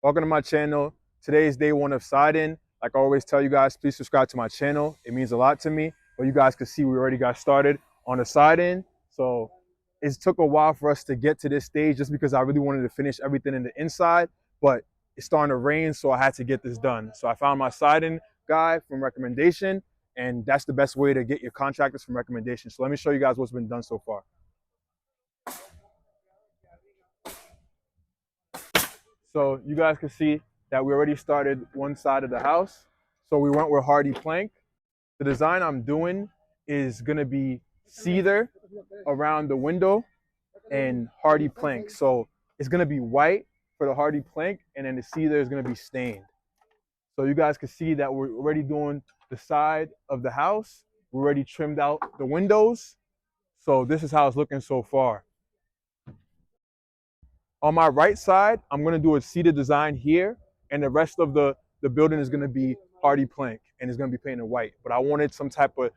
Welcome to my channel. Today is day one of siding. Like I always tell you guys, please subscribe to my channel. It means a lot to me. But you guys can see we already got started on the siding. So it took a while for us to get to this stage just because I really wanted to finish everything in the inside. But it's starting to rain, so I had to get this done. So I found my siding guy from recommendation, and that's the best way to get your contractors from recommendation. So let me show you guys what's been done so far. So you guys can see that we already started one side of the house. So we went with hardy plank. The design I'm doing is gonna be cedar around the window and hardy plank. So it's gonna be white for the hardy plank, and then the cedar is gonna be stained. So you guys can see that we're already doing the side of the house. We already trimmed out the windows. So this is how it's looking so far. On my right side, I'm gonna do a cedar design here, and the rest of the building is gonna be hardy plank, and it's gonna be painted white. But I wanted some type of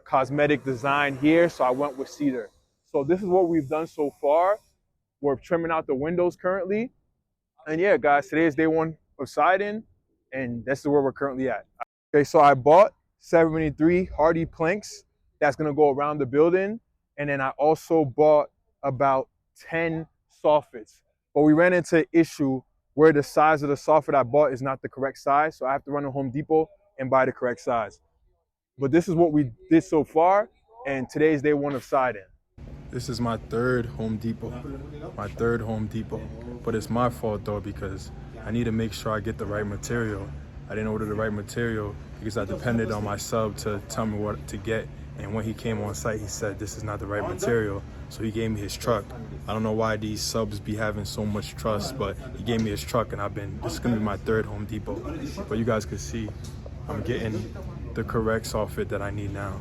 cosmetic design here, so I went with cedar. So this is what we've done so far. We're trimming out the windows currently. And yeah, guys, today is day one of siding, and this is where we're currently at. Okay, so I bought 73 hardy planks that's gonna go around the building, and then I also bought about 10 soffits. But we ran into an issue where the size of the soffit I bought is not the correct size, so I have to run to Home Depot and buy the correct size. But this is what we did so far, and today is day one of siding. This is my third Home Depot, but it's my fault though because I need to make sure I get the right material. I didn't order the right material because I depended on my sub to tell me what to get, and when he came on site he said this is not the right material, so he gave me his truck. I don't know why these subs be having so much trust, but he gave me his truck, and this is gonna be my third Home Depot. But you guys can see I'm getting the correct soffit that I need now.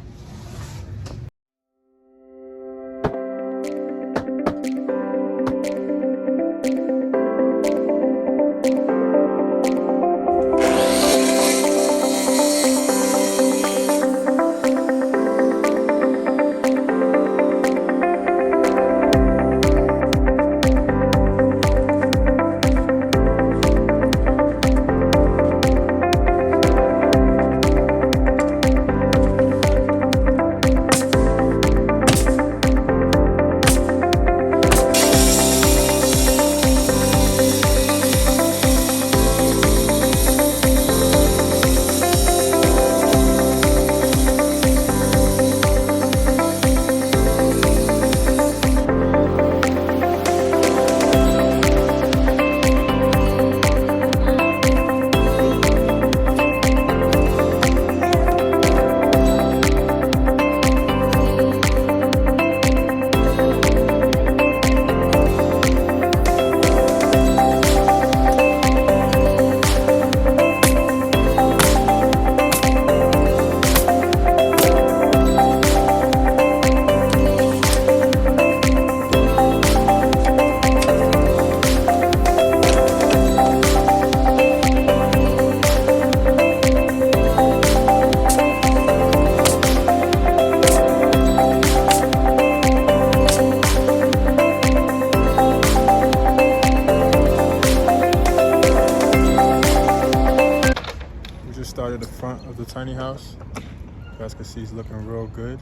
Started the front of the tiny house. You guys can see he's looking real good.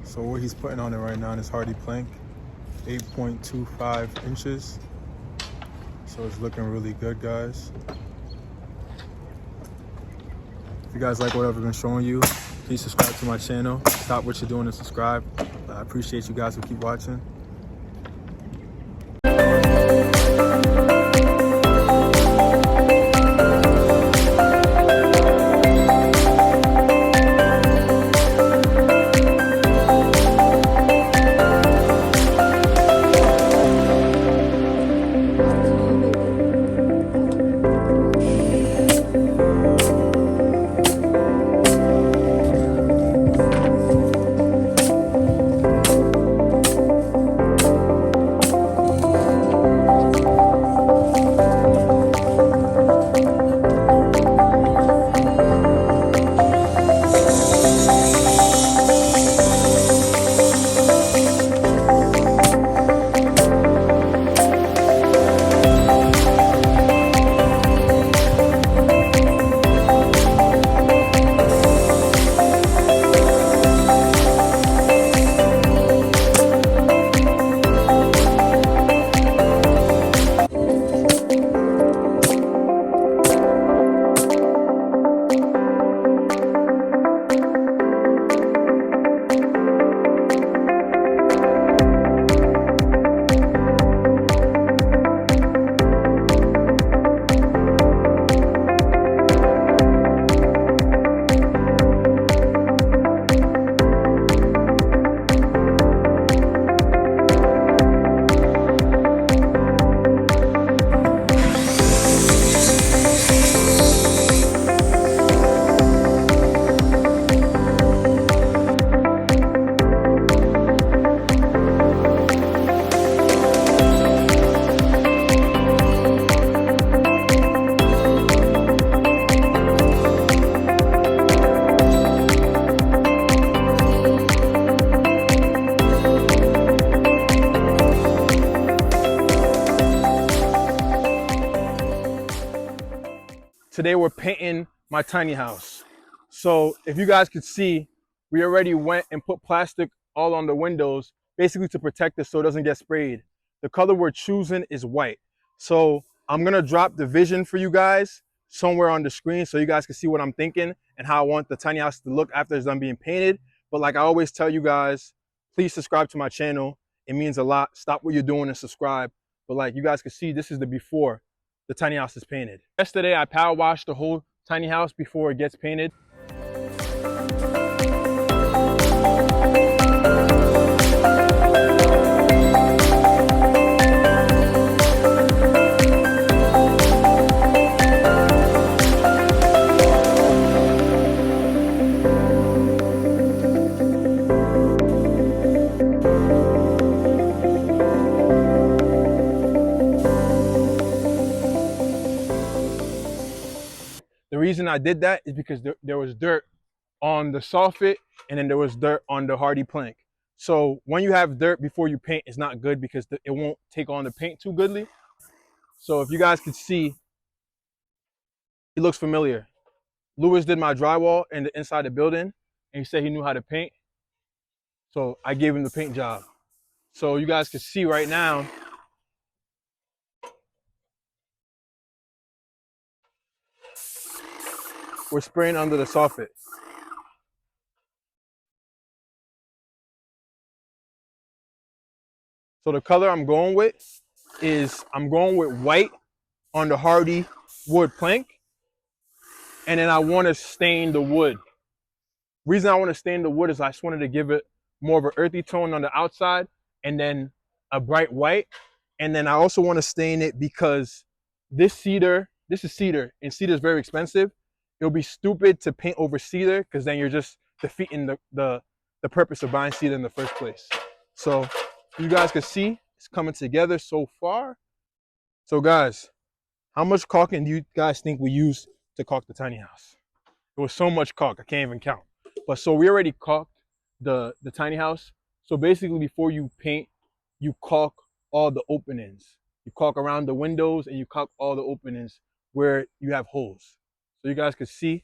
So what he's putting on it right now is hardy plank, 8.25 inches. So it's looking really good, guys. If you guys like what I've been showing you, please subscribe to my channel. Stop what you're doing and subscribe. I appreciate you guys who keep watching. Today we're painting my tiny house. So if you guys could see, we already went and put plastic all on the windows, basically to protect it so it doesn't get sprayed. The color we're choosing is white. So I'm gonna drop the vision for you guys somewhere on the screen so you guys can see what I'm thinking and how I want the tiny house to look after it's done being painted. But like I always tell you guys, please subscribe to my channel. It means a lot. Stop what you're doing and subscribe. But like you guys can see, this is the before the tiny house is painted. Yesterday, I power washed the whole tiny house before it gets painted. The reason I did that is because there was dirt on the soffit and then there was dirt on the hardy plank. So when you have dirt before you paint, it's not good because it won't take on the paint too goodly. So if you guys could see, he looks familiar. Lewis did my drywall and the inside the building and he said he knew how to paint. So I gave him the paint job. So you guys can see right now, we're spraying under the soffit. So the color I'm going with is I'm going with white on the hardy wood plank. And then I want to stain the wood. Reason I want to stain the wood is I just wanted to give it more of an earthy tone on the outside and then a bright white. And then I also want to stain it because this is cedar and cedar is very expensive. It'll be stupid to paint over cedar because then you're just defeating the purpose of buying cedar in the first place. So you guys can see it's coming together so far. So guys, how much caulking do you guys think we used to caulk the tiny house? It was so much caulk, I can't even count. But so we already caulked the tiny house. So basically before you paint, you caulk all the openings. You caulk around the windows and you caulk all the openings where you have holes. So you guys can see.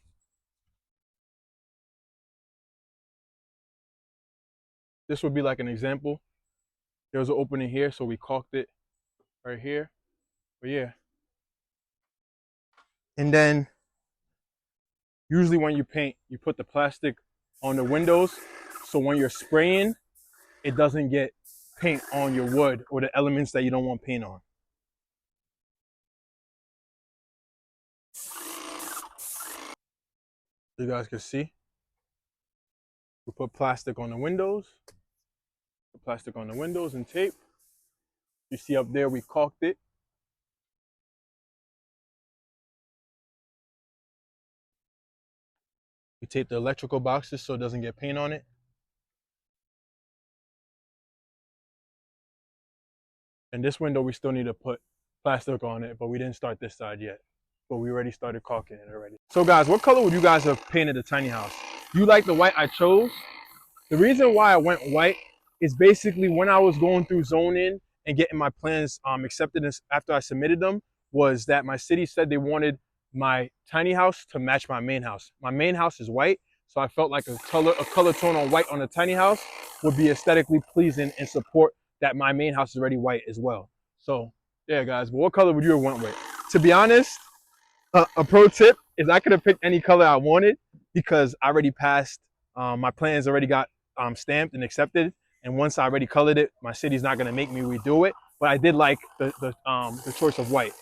This would be like an example. There was an opening here, so we caulked it right here. But yeah. And then usually when you paint, you put the plastic on the windows. So when you're spraying, it doesn't get paint on your wood or the elements that you don't want paint on. You guys can see. We put plastic on the windows. Put plastic on the windows and tape. You see up there, we caulked it. We tape the electrical boxes so it doesn't get paint on it. And this window, we still need to put plastic on it, but we didn't start this side yet. But we already started caulking it already. So guys, what color would you guys have painted the tiny house? You like the white I chose? The reason why I went white is basically when I was going through zoning and getting my plans accepted after I submitted them, was that my city said they wanted my tiny house to match my main house. My main house is white, so I felt like a color tone on white on the tiny house would be aesthetically pleasing and support that my main house is already white as well. So yeah, guys, but what color would you have went with? To be honest, a pro tip is I could have picked any color I wanted because I already passed, my plans already got stamped and accepted. And once I already colored it, my city's not gonna make me redo it. But I did like the choice of white.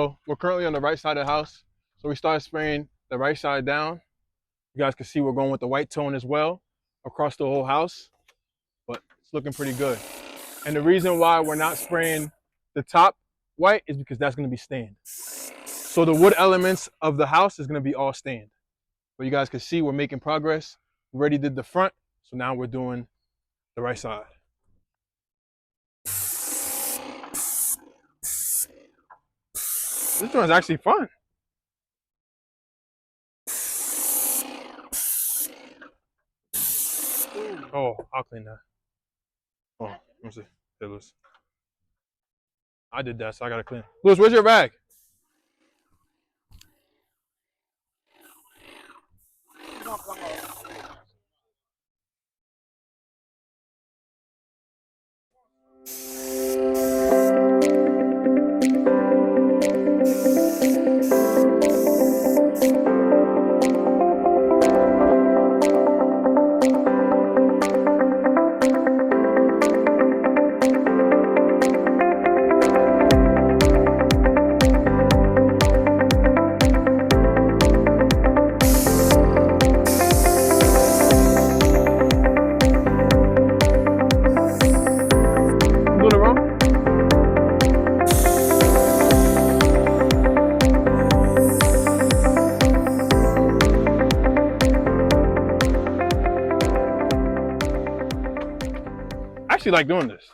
So we're currently on the right side of the house. So we started spraying the right side down. You guys can see we're going with the white tone as well across the whole house, but it's looking pretty good. And the reason why we're not spraying the top white is because that's going to be stained. So the wood elements of the house is going to be all stained. But you guys can see we're making progress. We already did the front, so now we're doing the right side. This one's actually fun. Oh, I'll clean that. Oh, let me see. Hey, Lewis. I did that, so I gotta clean it. Lewis, where's your bag? I'm doing it wrong? I actually like doing this.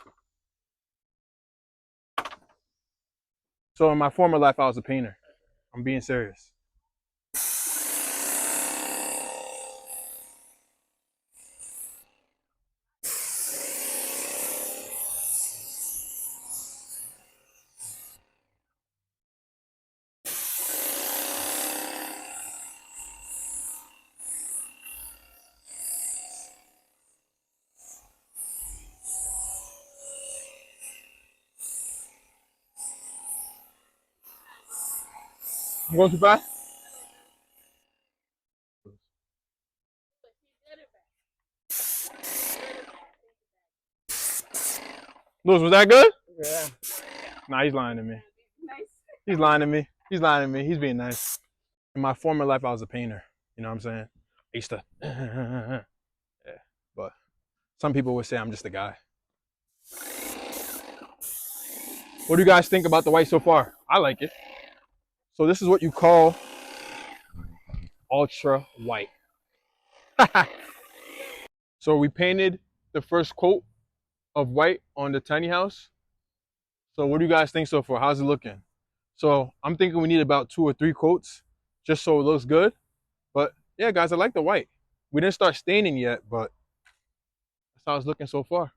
So in my former life, I was a painter. I'm being serious. I'm going too fast? Lewis, was that good? Yeah. Nah, he's lying to me. He's lying to me. He's lying to me. He's being nice. In my former life, I was a painter. You know what I'm saying? I used to, yeah. But some people would say I'm just a guy. What do you guys think about the white so far? I like it. So this is what you call ultra white. So we painted the first coat of white on the tiny house. So what do you guys think so far? How's it looking? So I'm thinking we need about 2 or 3 coats just so it looks good. But yeah, guys, I like the white. We didn't start staining yet, but that's how it's looking so far.